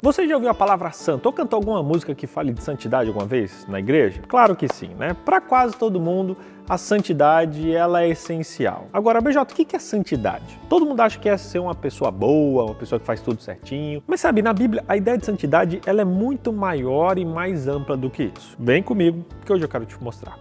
Você já ouviu a palavra santo ou cantou alguma música que fale de santidade alguma vez na igreja? Claro que sim, né? Para quase todo mundo, a santidade ela é essencial. Agora, BJ, o que é santidade? Todo mundo acha que é ser uma pessoa boa, uma pessoa que faz tudo certinho. Mas sabe, na Bíblia, a ideia de santidade ela é muito maior e mais ampla do que isso. Vem comigo, que hoje eu quero te mostrar.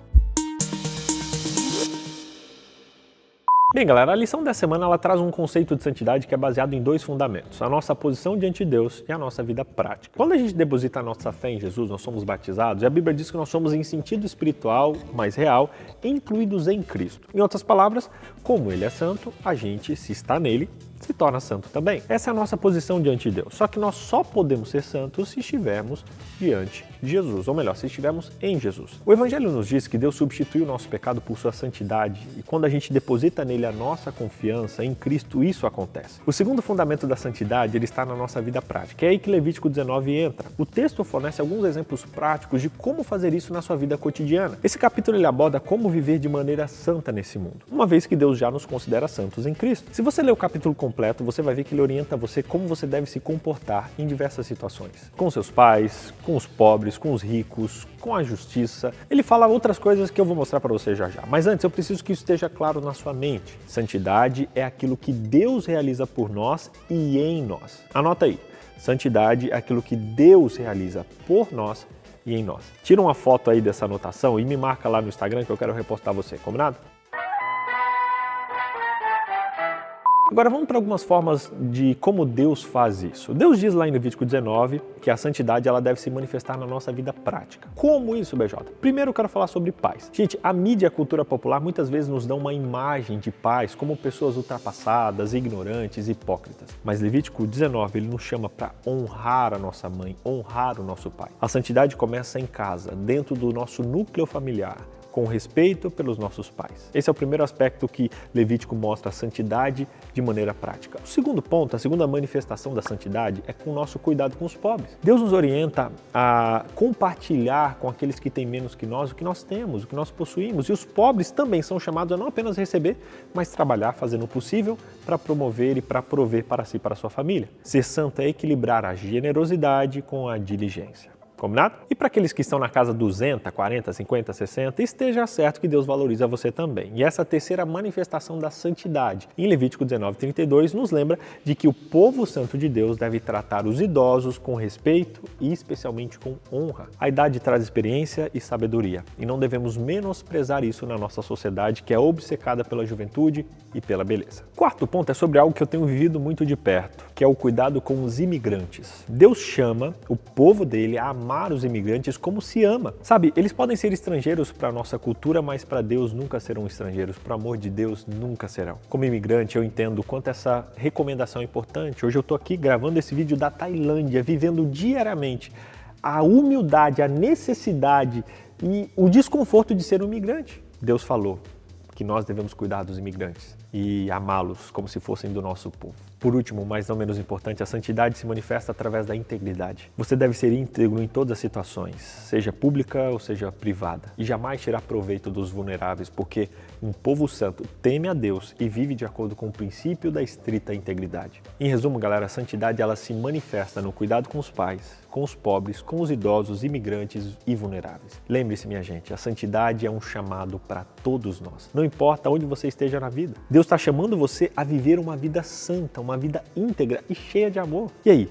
Bem, galera, a lição dessa semana ela traz um conceito de santidade que é baseado em dois fundamentos, a nossa posição diante de Deus e a nossa vida prática. Quando a gente deposita a nossa fé em Jesus, nós somos batizados, e a Bíblia diz que nós somos em sentido espiritual, mais real, incluídos em Cristo. Em outras palavras, como Ele é santo, a gente, se está nele, se torna santo também. Essa é a nossa posição diante de Deus. Só que nós só podemos ser santos se estivermos diante de Jesus, ou melhor, se estivermos em Jesus. O Evangelho nos diz que Deus substituiu o nosso pecado por sua santidade e quando a gente deposita nele a nossa confiança em Cristo, isso acontece. O segundo fundamento da santidade ele está na nossa vida prática. É aí que Levítico 19 entra. O texto fornece alguns exemplos práticos de como fazer isso na sua vida cotidiana. Esse capítulo ele aborda como viver de maneira santa nesse mundo, uma vez que Deus já nos considera santos em Cristo. Se você ler o capítulo completo, você vai ver que ele orienta você como você deve se comportar em diversas situações. Com seus pais, com os pobres, com os ricos, com a justiça. Ele fala outras coisas que eu vou mostrar para você já já. Mas antes, eu preciso que isso esteja claro na sua mente. Santidade é aquilo que Deus realiza por nós e em nós. Anota aí. Santidade é aquilo que Deus realiza por nós e em nós. Tira uma foto aí dessa anotação e me marca lá no Instagram que eu quero repostar você, combinado? Agora vamos para algumas formas de como Deus faz isso. Deus diz lá em Levítico 19 que a santidade ela deve se manifestar na nossa vida prática. Como isso, BJ? Primeiro eu quero falar sobre pais. Gente, a mídia e a cultura popular muitas vezes nos dão uma imagem de pais como pessoas ultrapassadas, ignorantes, hipócritas. Mas Levítico 19 ele nos chama para honrar a nossa mãe, honrar o nosso pai. A santidade começa em casa, dentro do nosso núcleo familiar, com respeito pelos nossos pais. Esse é o primeiro aspecto que Levítico mostra a santidade de maneira prática. O segundo ponto, a segunda manifestação da santidade é com o nosso cuidado com os pobres. Deus nos orienta a compartilhar com aqueles que têm menos que nós o que nós temos, o que nós possuímos. E os pobres também são chamados a não apenas receber, mas trabalhar fazendo o possível para promover e para prover para si e para a sua família. Ser santo é equilibrar a generosidade com a diligência. Combinado? E para aqueles que estão na casa 200, 40, 50, 60, esteja certo que Deus valoriza você também. E essa terceira manifestação da santidade, em Levítico 19, 32, nos lembra de que o povo santo de Deus deve tratar os idosos com respeito e especialmente com honra. A idade traz experiência e sabedoria, e não devemos menosprezar isso na nossa sociedade que é obcecada pela juventude e pela beleza. Quarto ponto é sobre algo que eu tenho vivido muito de perto, que é o cuidado com os imigrantes. Deus chama o povo dele a amar os imigrantes como se ama. Sabe, eles podem ser estrangeiros para a nossa cultura, mas para Deus nunca serão estrangeiros, para o amor de Deus nunca serão. Como imigrante eu entendo o quanto essa recomendação é importante. Hoje eu estou aqui gravando esse vídeo da Tailândia, vivendo diariamente a humildade, a necessidade e o desconforto de ser um imigrante. Deus falou que nós devemos cuidar dos imigrantes e amá-los como se fossem do nosso povo. Por último, mas não menos importante, a santidade se manifesta através da integridade. Você deve ser íntegro em todas as situações, seja pública ou seja privada, e jamais tirar proveito dos vulneráveis, porque um povo santo teme a Deus e vive de acordo com o princípio da estrita integridade. Em resumo, galera, a santidade ela se manifesta no cuidado com os pais, com os pobres, com os idosos, imigrantes e vulneráveis. Lembre-se, minha gente, a santidade é um chamado para todos nós. Não importa onde você esteja na vida. Deus está chamando você a viver uma vida santa, uma vida íntegra e cheia de amor. E aí,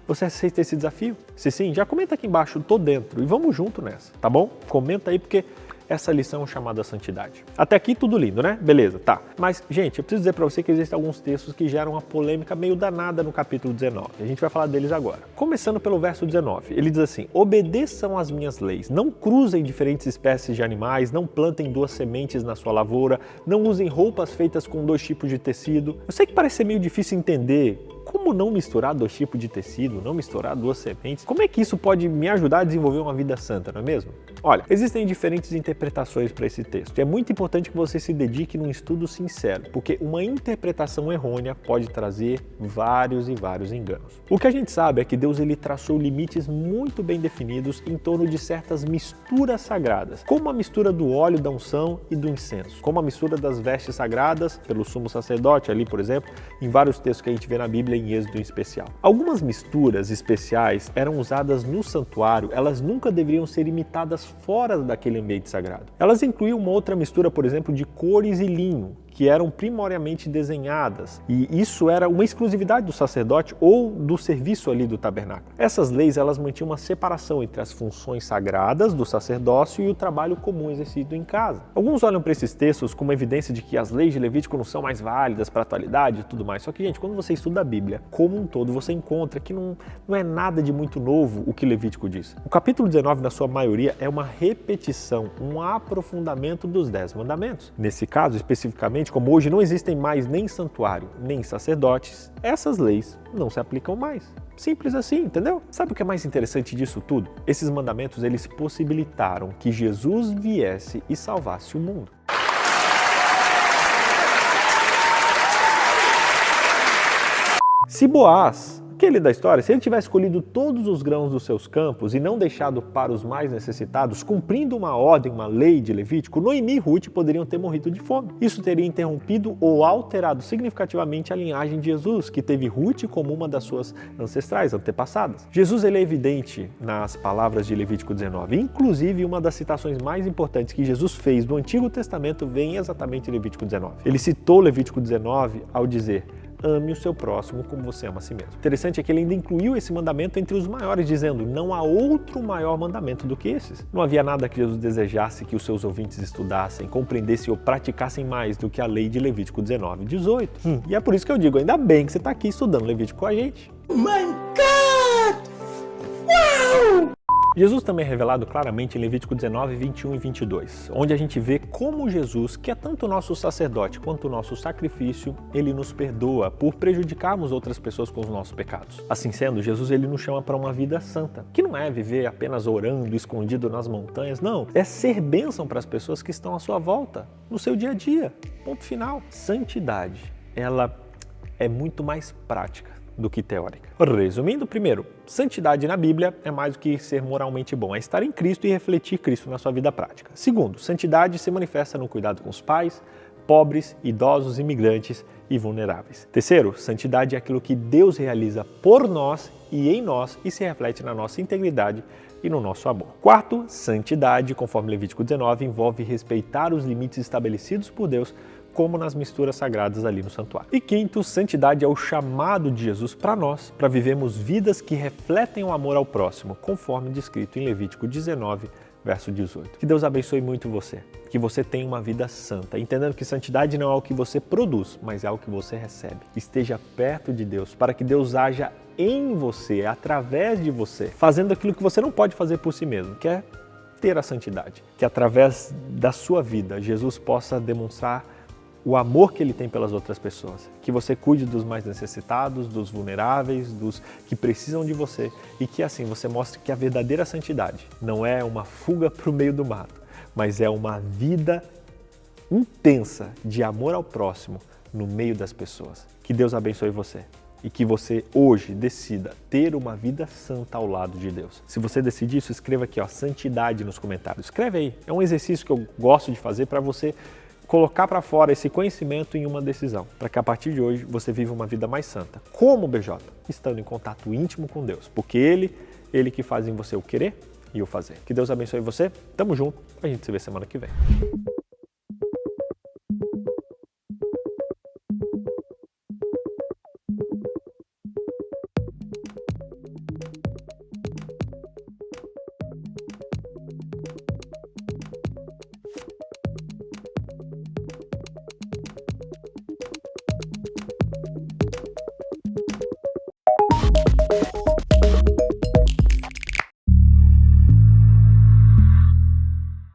você aceita esse desafio? Se sim, já comenta aqui embaixo, tô dentro, e vamos junto nessa, tá bom? Comenta aí porque essa lição é chamada santidade. Até aqui tudo lindo, né? Beleza, tá. Mas, gente, eu preciso dizer para você que existem alguns textos que geram uma polêmica meio danada no capítulo 19. A gente vai falar deles agora. Começando pelo verso 19, ele diz assim: obedeçam às minhas leis, não cruzem diferentes espécies de animais, não plantem duas sementes na sua lavoura, não usem roupas feitas com dois tipos de tecido. Eu sei que parece ser meio difícil entender como não misturar dois tipos de tecido, não misturar duas sementes. Como é que isso pode me ajudar a desenvolver uma vida santa, não é mesmo? Olha, existem diferentes interpretações para esse texto. E é muito importante que você se dedique num estudo sincero, porque uma interpretação errônea pode trazer vários e vários enganos. O que a gente sabe é que Deus ele traçou limites muito bem definidos em torno de certas misturas sagradas, como a mistura do óleo da unção e do incenso, como a mistura das vestes sagradas pelo sumo sacerdote ali, por exemplo, em vários textos que a gente vê na Bíblia em Êxodo em especial. Algumas misturas especiais eram usadas no santuário, elas nunca deveriam ser imitadas fora daquele ambiente sagrado. Elas incluíam uma outra mistura, por exemplo, de cores e linho, que eram primordialmente desenhadas, e isso era uma exclusividade do sacerdote ou do serviço ali do tabernáculo. Essas leis, elas mantinham uma separação entre as funções sagradas do sacerdócio e o trabalho comum exercido em casa. Alguns olham para esses textos como evidência de que as leis de Levítico não são mais válidas para a atualidade e tudo mais. Só que, gente, quando você estuda a Bíblia como um todo, você encontra que não é nada de muito novo o que Levítico diz. O capítulo 19, na sua maioria, é uma repetição, um aprofundamento dos 10 mandamentos. Nesse caso, especificamente, como hoje não existem mais nem santuário, nem sacerdotes, essas leis não se aplicam mais. Simples assim, entendeu? Sabe o que é mais interessante disso tudo? Esses mandamentos, eles possibilitaram que Jesus viesse e salvasse o mundo. Se Boaz, aquele da história, se ele tivesse colhido todos os grãos dos seus campos e não deixado para os mais necessitados, cumprindo uma ordem, uma lei de Levítico, Noemi e Ruth poderiam ter morrido de fome. Isso teria interrompido ou alterado significativamente a linhagem de Jesus, que teve Ruth como uma das suas ancestrais, antepassadas. Jesus, ele é evidente nas palavras de Levítico 19. Inclusive, uma das citações mais importantes que Jesus fez do Antigo Testamento vem exatamente em Levítico 19. Ele citou Levítico 19 ao dizer: ame o seu próximo como você ama a si mesmo. Interessante é que ele ainda incluiu esse mandamento entre os maiores, dizendo: não há outro maior mandamento do que esses. Não havia nada que Jesus desejasse que os seus ouvintes estudassem, compreendessem ou praticassem mais do que a lei de Levítico 19 e 18. E é por isso que eu digo, ainda bem que você está aqui estudando Levítico com a gente. My God! Uau! Jesus também é revelado claramente em Levítico 19, 21 e 22, onde a gente vê como Jesus, que é tanto o nosso sacerdote quanto o nosso sacrifício, ele nos perdoa por prejudicarmos outras pessoas com os nossos pecados. Assim sendo, Jesus, ele nos chama para uma vida santa, que não é viver apenas orando, escondido nas montanhas, não. É ser bênção para as pessoas que estão à sua volta, no seu dia a dia. Ponto final. Santidade, ela é muito mais prática do que teórica. Resumindo, primeiro, santidade na Bíblia é mais do que ser moralmente bom, é estar em Cristo e refletir Cristo na sua vida prática. Segundo, santidade se manifesta no cuidado com os pais, pobres, idosos, imigrantes e vulneráveis. Terceiro, santidade é aquilo que Deus realiza por nós e em nós e se reflete na nossa integridade e no nosso amor. Quarto, santidade, conforme Levítico 19, envolve respeitar os limites estabelecidos por Deus, como nas misturas sagradas ali no santuário. E quinto, santidade é o chamado de Jesus para nós, para vivermos vidas que refletem o amor ao próximo, conforme descrito em Levítico 19, verso 18. Que Deus abençoe muito você, que você tenha uma vida santa, entendendo que santidade não é o que você produz, mas é o que você recebe. Esteja perto de Deus, para que Deus haja em você, através de você, fazendo aquilo que você não pode fazer por si mesmo, que é ter a santidade. Que através da sua vida, Jesus possa demonstrar o amor que ele tem pelas outras pessoas, que você cuide dos mais necessitados, dos vulneráveis, dos que precisam de você e que assim você mostre que a verdadeira santidade não é uma fuga para o meio do mato, mas é uma vida intensa de amor ao próximo no meio das pessoas. Que Deus abençoe você e que você hoje decida ter uma vida santa ao lado de Deus. Se você decidir isso, escreva aqui, santidade nos comentários. Escreve aí, é um exercício que eu gosto de fazer para você colocar para fora esse conhecimento em uma decisão, para que a partir de hoje você viva uma vida mais santa. Como BJ? Estando em contato íntimo com Deus, porque Ele que faz em você o querer e o fazer. Que Deus abençoe você, tamo junto, a gente se vê semana que vem.